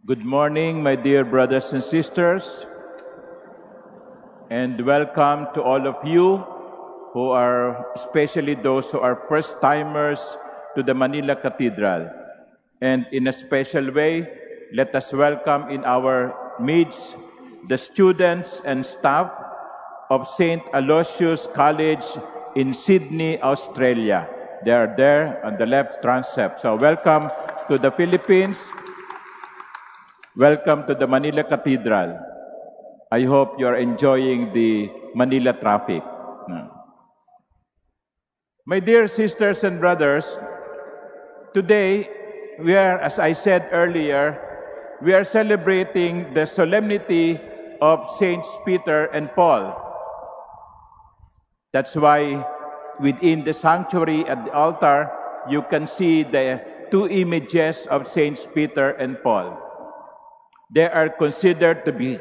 Good morning, my dear brothers and sisters, and welcome to all of you who are, especially those who are first-timers to the Manila Cathedral. And in a special way, let us welcome in our midst the students and staff of St. Aloysius College in Sydney, Australia. They are there on the left transept. So welcome to the Philippines. Welcome to the Manila Cathedral. I hope you are enjoying the Manila traffic. My dear sisters and brothers, today we are, as I said earlier, we are celebrating the solemnity of Saints Peter and Paul. That's why within the sanctuary at the altar, you can see the two images of Saints Peter and Paul. They are considered to be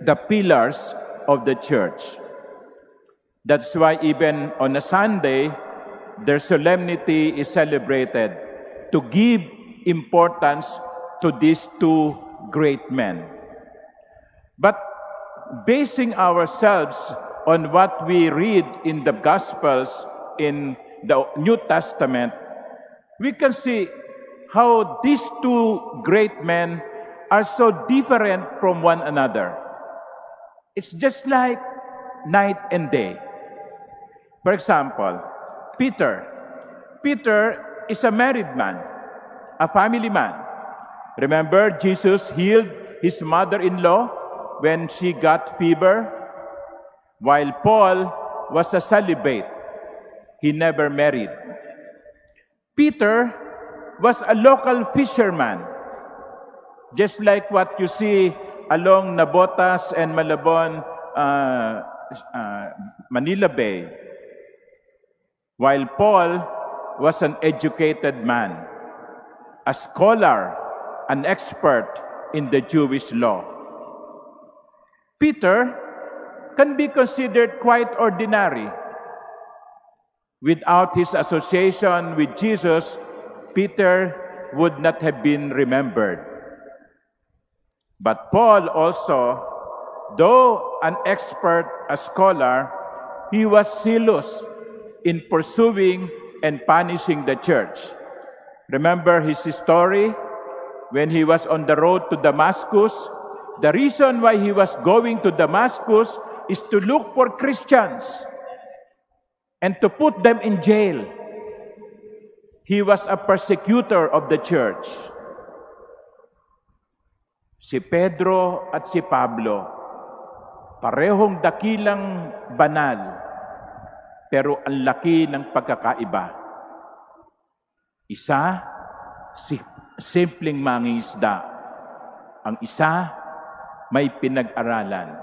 the pillars of the church. That's why even on a Sunday, their solemnity is celebrated to give importance to these two great men. But basing ourselves on what we read in the Gospels in the New Testament, we can see how these two great men are so different from one another. It's just like night and day. For example, Peter. Peter is a married man, a family man. Remember, Jesus healed his mother-in-law when she got fever, while Paul was a celibate. He never married. Peter was a local fisherman, just like what you see along Nabotas and Malabon, Manila Bay. While Paul was an educated man, a scholar, an expert in the Jewish law. Peter can be considered quite ordinary. Without his association with Jesus, Peter would not have been remembered. But Paul also, though an expert, a scholar, he was zealous in pursuing and punishing the church. Remember his story when he was on the road to Damascus? The reason why he was going to Damascus is to look for Christians and to put them in jail. He was a persecutor of the church. Si Pedro at si Pablo, parehong dakilang banal, pero ang laki ng pagkakaiba. Isa, simpleng mangingisda. Ang isa, may pinag-aralan.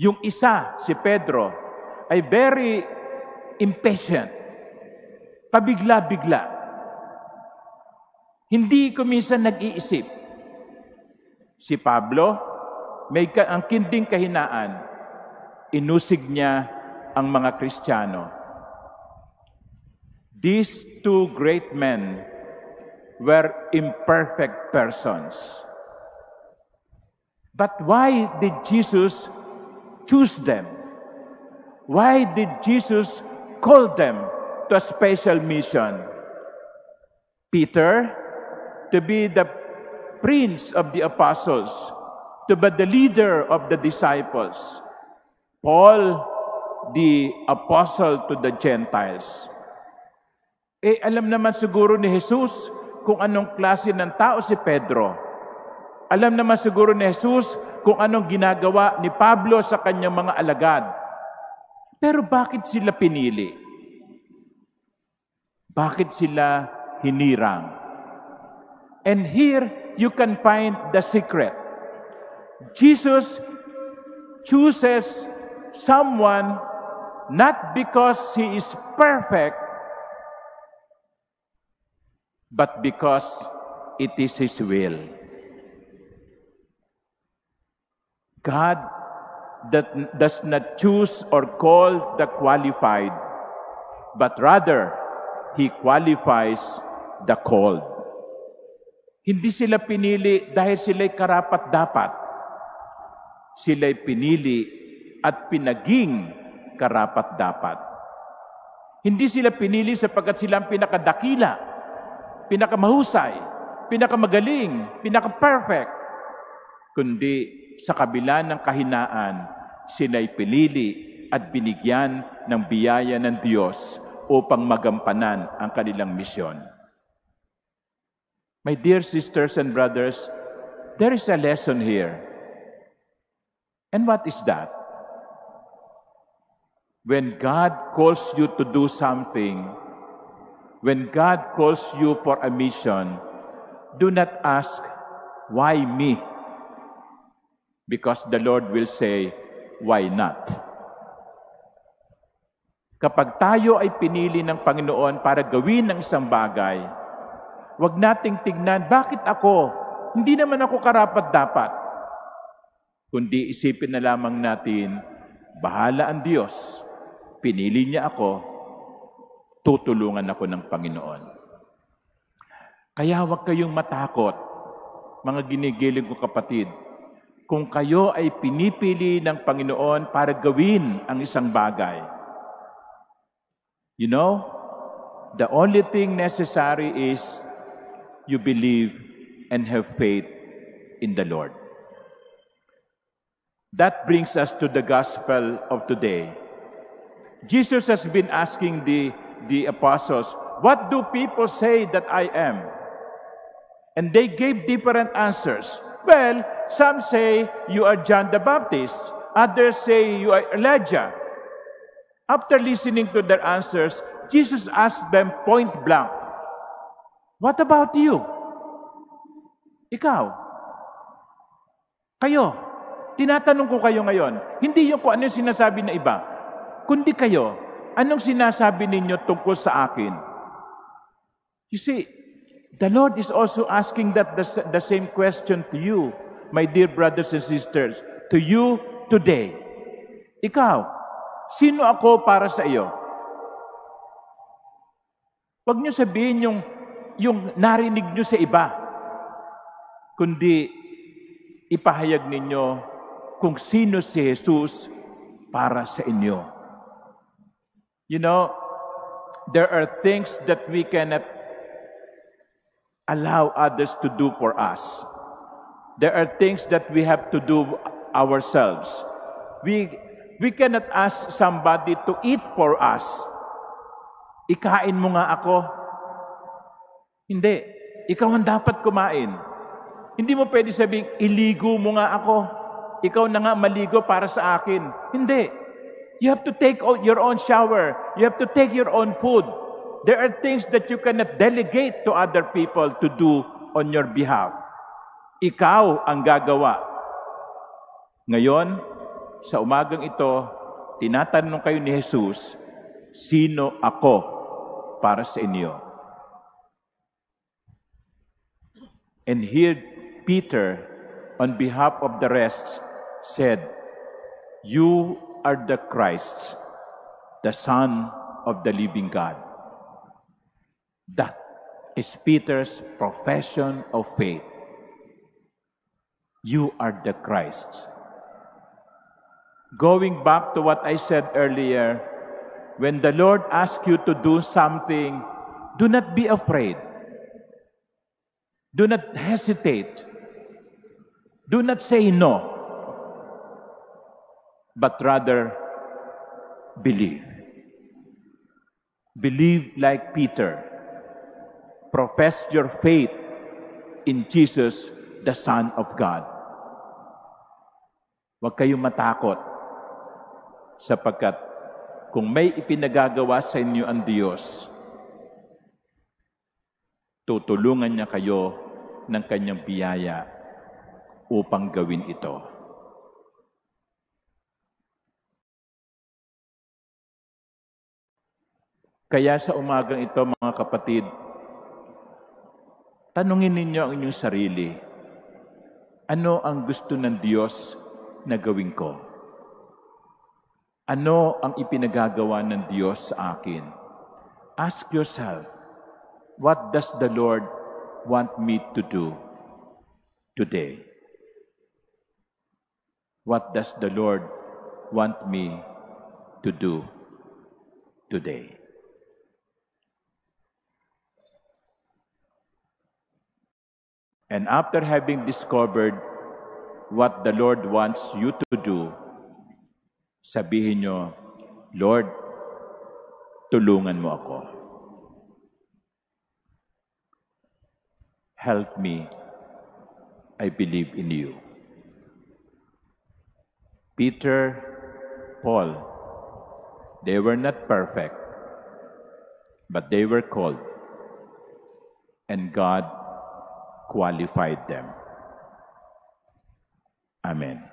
Yung isa, si Pedro, ay very impatient. Pabigla-bigla. Hindi ko minsan nag-iisip. Si Pablo, ang kinding kahinaan, inusig niya ang mga Kristiyano. These two great men were imperfect persons. But why did Jesus choose them? Why did Jesus call them to a special mission? Peter, to be the prince of the apostles, to be the leader of the disciples. Paul, the apostle to the Gentiles. Alam naman siguro ni Jesus kung anong klase ng tao si Pedro. Alam naman siguro ni Jesus kung anong ginagawa ni Pablo sa kanyang mga alagad. Pero bakit sila pinili? Bakit sila hinirang? And here, you can find the secret. Jesus chooses someone not because he is perfect, but because it is his will. God does not choose or call the qualified, but rather, he qualifies the called. Hindi sila pinili dahil sila'y karapat-dapat. Sila'y pinili at pinaging karapat-dapat. Hindi sila pinili sapagkat sila ang pinakadakila, pinakamahusay, pinakamagaling, pinaka-perfect. Kundi sa kabila ng kahinaan, sila'y pinili at binigyan ng biyaya ng Diyos upang magampanan ang kanilang misyon. My dear sisters and brothers, there is a lesson here. And what is that? When God calls you to do something, when God calls you for a mission, do not ask, why me? Because the Lord will say, why not? Kapag tayo ay pinili ng Panginoon para gawin ang isang bagay, huwag nating tignan, bakit ako? Hindi naman ako karapat-dapat. Kundi isipin na lamang natin, bahala ang Diyos. Pinili niya ako, tutulungan ako ng Panginoon. Kaya huwag kayong matakot, mga ginigiling ko kapatid. Kung kayo ay pinipili ng Panginoon para gawin ang isang bagay, you know, the only thing necessary is you believe and have faith in the Lord. That brings us to the gospel of today. Jesus has been asking the apostles, what do people say that I am? And they gave different answers. Well, some say you are John the Baptist. Others say you are Elijah. After listening to their answers, Jesus asked them point blank, what about you? Ikaw? Kayo? Tinatanong ko kayo ngayon, hindi yung kung ano yung sinasabi na iba, kundi kayo, anong sinasabi ninyo tungkol sa akin? You see, the Lord is also asking that the same question to you, my dear brothers and sisters, to you today. Ikaw, sino ako para sa iyo? Huwag niyo sabihin yung narinig niyo sa iba, kundi ipahayag ninyo kung sino si Jesus para sa inyo. You know, there are things that we cannot allow others to do for us. There are things that we have to do ourselves. We cannot ask somebody to eat for us. Ikain mo nga ako. Hindi. Ikaw ang dapat kumain. Hindi mo pwede sabing, iligo mo nga ako. Ikaw na nga maligo para sa akin. Hindi. You have to take your own shower. You have to take your own food. There are things that you cannot delegate to other people to do on your behalf. Ikaw ang gagawa. Ngayon, sa umagang ito, tinatanong kayo ni Jesus, sino ako para sa inyo? And here, Peter, on behalf of the rest, said, you are the Christ, the Son of the living God. That is Peter's profession of faith. You are the Christ. Going back to what I said earlier, when the Lord asks you to do something, do not be afraid. Do not hesitate. Do not say no. But rather, believe. Believe like Peter. Profess your faith in Jesus, the Son of God. Huwag kayong matakot sapagkat kung may ipinagagawa sa inyo ang Diyos, tutulungan niya kayo ng kanyang biyaya upang gawin ito. Kaya sa umagang ito, mga kapatid, tanungin ninyo ang inyong sarili, ano ang gusto ng Diyos na gawin ko? Ano ang ipinagagawa ng Diyos sa akin? Ask yourself, what does the Lord want me to do today? What does the Lord want me to do today? And after having discovered what the Lord wants you to do, sabihin nyo, Lord, tulungan mo ako. Help me. I believe in you. Peter, Paul, they were not perfect, but they were called, and God qualified them. Amen.